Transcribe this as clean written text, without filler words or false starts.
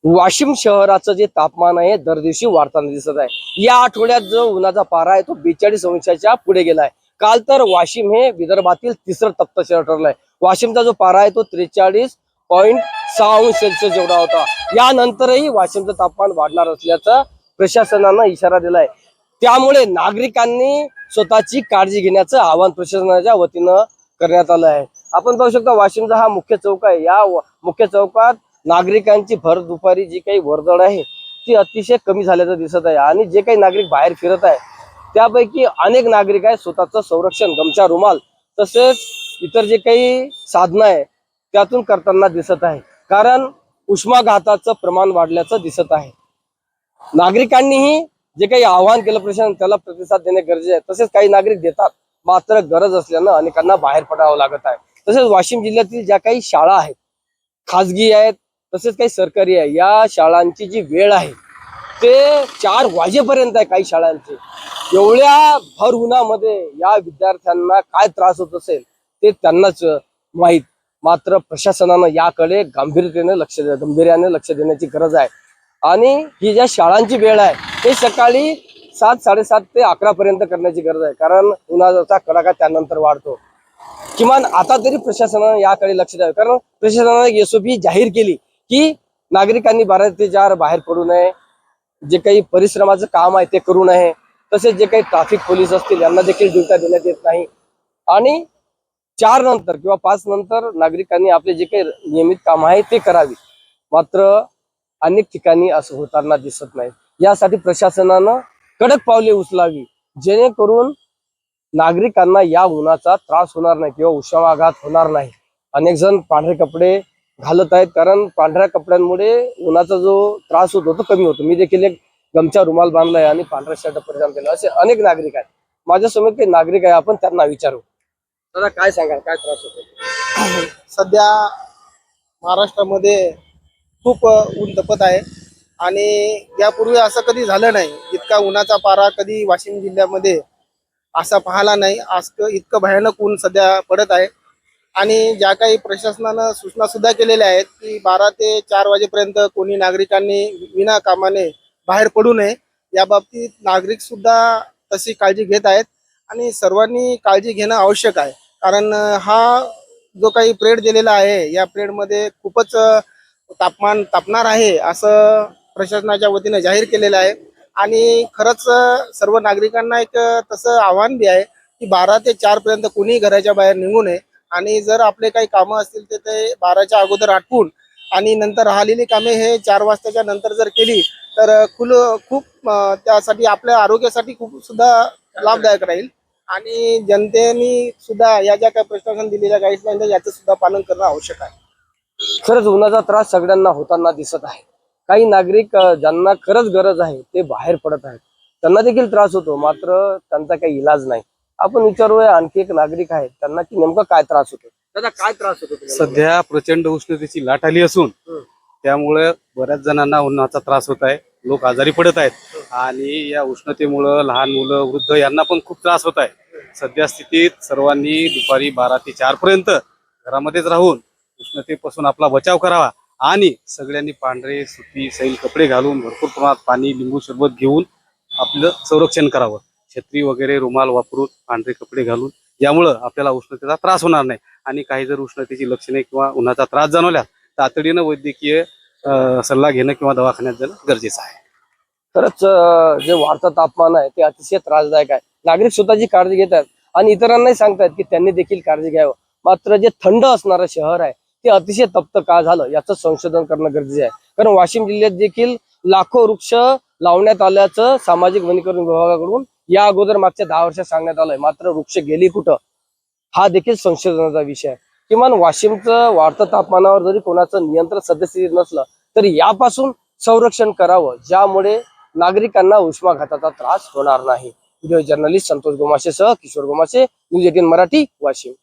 वाशिम शहराचं जे तापमान आहे दर दिवशी वाढताना दिसत आहे। या आठवड्यात जो उन्हाचा पारा आहे तो 42 अंशाच्या पुढे गेलाय। काल तर वाशिम हे विदर्भातील तिसरं तप्त शहर ठरलंय। वाशिमचा जो पारा आहे तो 43.6 अंश सेल्सिअस एवढा होता। यानंतरही वाशिमचं तापमान वाढणार असल्याचा प्रशासनानं इशारा दिलाय। त्यामुळे नागरिकांनी स्वतःची काळजी घेण्याचं आवाहन प्रशासनाच्या वतीनं करण्यात आलं आहे। आपण पाहू शकता वाशिमचा हा मुख्य चौक आहे। या मुख्य चौकात नागरिकांची भर दुपारी जी काही वर्दळ आहे ती अतिशय कमी झाल्याचं दिसत आहे। आणि जे काही नागरिक बाहेर फिरत आहे त्यापैकी अनेक नागरिक आहे स्वतःचं संरक्षण गमछा रुमाल तसेच इतर जे काही साधनं आहे त्यातून करताना दिसत आहे। कारण उष्माघाताचं प्रमाण वाढल्याचं दिसत आहे। नागरिकांनीही जे काही आवाहन केलं प्रशासन त्याला प्रतिसाद देणे गरजेचे आहे। तसेच काही नागरिक देतात मात्र गरज असल्यानं अनेकांना बाहेर पडावं लागत आहे। तसेच वाशिम जिल्ह्यातील ज्या काही शाळा आहेत खाजगी आहेत तसेच काही सरकारी आहे या शाळांची जी वेळ आहे ते 4 वाजेपर्यंत आहे। काही शाळांची एवढ्या भर उन्हामध्ये या विद्यार्थ्यांना काय त्रास होत असेल ते त्यांनाच माहीत। मात्र प्रशासनानं याकडे गांभीर्याने लक्ष देण्याची गरज आहे। आणि ही ज्या शाळांची वेळ आहे ते सकाळी 7, 7:30 ते 11 पर्यंत करण्याची गरज आहे। कारण उन्हाचा कडाका त्यानंतर वाढतो। किमान आता तरी प्रशासनाने याकडे लक्ष द्यावे। कारण प्रशासनाने एसओपी जाहीर केली की नागरिकांनी 12 ते 4 बाहेर पडू नये, जे काही परिश्रमाचं काम आहे ते करू नये, तसेच जे काही ट्रॅफिक पोलीस असतील यांना देखील ड्युट्या देण्यात येत नाही। आणि 4 नंतर किंवा 5 नंतर नागरिकांनी आपले जे काही नियमित काम आहे ते करावे। मात्र अनेक ठिकाणी असं होताना दिसत नाही। यासाठी प्रशासनानं कडक पावले उचलावी जेणेकरून नागरिकांना या उन्हाचा त्रास होणार नाही किंवा उष्माघात होणार नाही। अनेक जण पांढरे कपडे घालत आहेत कारण पांढऱ्या कपड्यांमुळे उन्हाचा जो त्रास होतो तो कमी होतो। मी देखील एक गमछा रुमाल बांधलाय आणि पांढरा शर्ट परिधान केला। असे अनेक नागरिक आहेत। माझ्यासमोर काही नागरिक आहे, आपण त्यांना विचारू। दादा काय सांगाल, काय त्रास होतो? सध्या महाराष्ट्रामध्ये खूप ऊन तपत आहे आणि यापूर्वी असं कधी झालं नाही। इतका उन्हाचा पारा कधी वाशिम जिल्ह्यामध्ये असा पाहिला नाही। आज इतकं भयानक ऊन सध्या पडत आहे आणि ज्या काही प्रशासनानं सूचना सुद्धा केलेल्या आहेत की 12 ते 4 वाजेपर्यंत कोणी नागरिकांनी विना कामाने बाहेर पडू नये। या बाबतीत नागरिक सुद्धा तशी काळजी घेत आहेत आणि सर्वांनी काळजी घेणं आवश्यक आहे। कारण हा जो काही पिरियड दिलेला आहे या पिरियडमध्ये खूपच तापमान तापणार आहे असं प्रशासनाच्या वतीने जाहीर केलेलं आहे। आणि खरंच सर्व नागरिकांना एक तसं आव्हान बी आहे की 12 ते 4 पर्यंत कोणी घराच्या बाहेर निघू नये आणि जर आपले काही कामं असतील तर ते 12च्या अगोदर आटपून आणि नंतर राहिलेली कामे हे 4 वाजताच्या नंतर जर केली तर खूप त्यासाठी आपल्या आरोग्यासाठी खूप सुद्धा लाभदायक राहील। आणि जनतेने सुद्धा या ज्या काही प्रशासन दिलेल्या गाईडलाईन याचं सुद्धा पालन करणं आवश्यक आहे। खरंच उन्हाचा त्रास सगळ्यांना होताना दिसत आहे। काही नागरिक ज्यांना खरंच गरज आहे ते बाहेर पडत आहेत, त्यांना देखील त्रास होतो मात्र त्यांचा काही इलाज नाही। आपण विचारूया आणखी एक नागरिक आहे त्यांना की नेमका काय त्रास होतो। दादा काय त्रास होतो तुम्हाला? सध्या प्रचंड उष्णतेची लाट आली असून त्यामुळे बऱ्याच जणांना उन्हाचा त्रास होत आहे। लोक आजारी पडत आहेत आणि या उष्णतेमुळे लहान मुलं वृद्ध यांना पण खूप त्रास होत आहे। सध्या स्थितीत सर्वांनी दुपारी 12 ते 4 पर्यंत घरामध्येच राहून उष्णतेपासून आपला बचाव करावा आणि सगळ्यांनी पांढरे सुती सैल कपडे घालून भरपूर प्रमाणात पाणी लिंबू सरबत घेऊन आपलं संरक्षण करावं। छत्री वगैरे रुमाल वापरून पांढरे कपडे घालून यामुळं आपल्याला उष्णतेचा त्रास होणार नाही। आणि काही जर उष्णतेची लक्षणे किंवा उन्हाचा त्रास जाणवल्यास तातडीनं वैद्यकीय सल्ला घेणं किंवा दवाखान्यात जाणं गरजेचं आहे। खरंच जे वाढतं तापमान आहे ते अतिशय त्रासदायक आहे। नागरिक स्वतःची काळजी घेत आहेत आणि इतरांनाही सांगतात की त्यांनी देखील काळजी घ्यावं। मात्र जे थंड असणारं शहर आहे ते अतिशय तप्त का झालं याचं संशोधन करणं गरजेचं आहे। कारण वाशिम जिल्ह्यात देखील लाखो वृक्ष लावण्यात आल्याचं सामाजिक वनीकरण विभागाकडून या अगोदर मागच्या 10 वर्षात सांगण्यात आलंय, मात्र वृक्ष गेली कुठं हा देखील संशोधनाचा विषय आहे। किमान वाशिमचं वाढतं तापमानावर जरी कोणाचं नियंत्रण सद्यस्थितीत नसलं तरी यापासून संरक्षण करावं ज्यामुळे नागरिकांना उष्माघाताचा त्रास होणार नाही। व्हिडिओ जर्नलिस्ट संतोष गोमाशेसह किशोर गोमाशे, न्यूज 18 मराठी, वाशिम।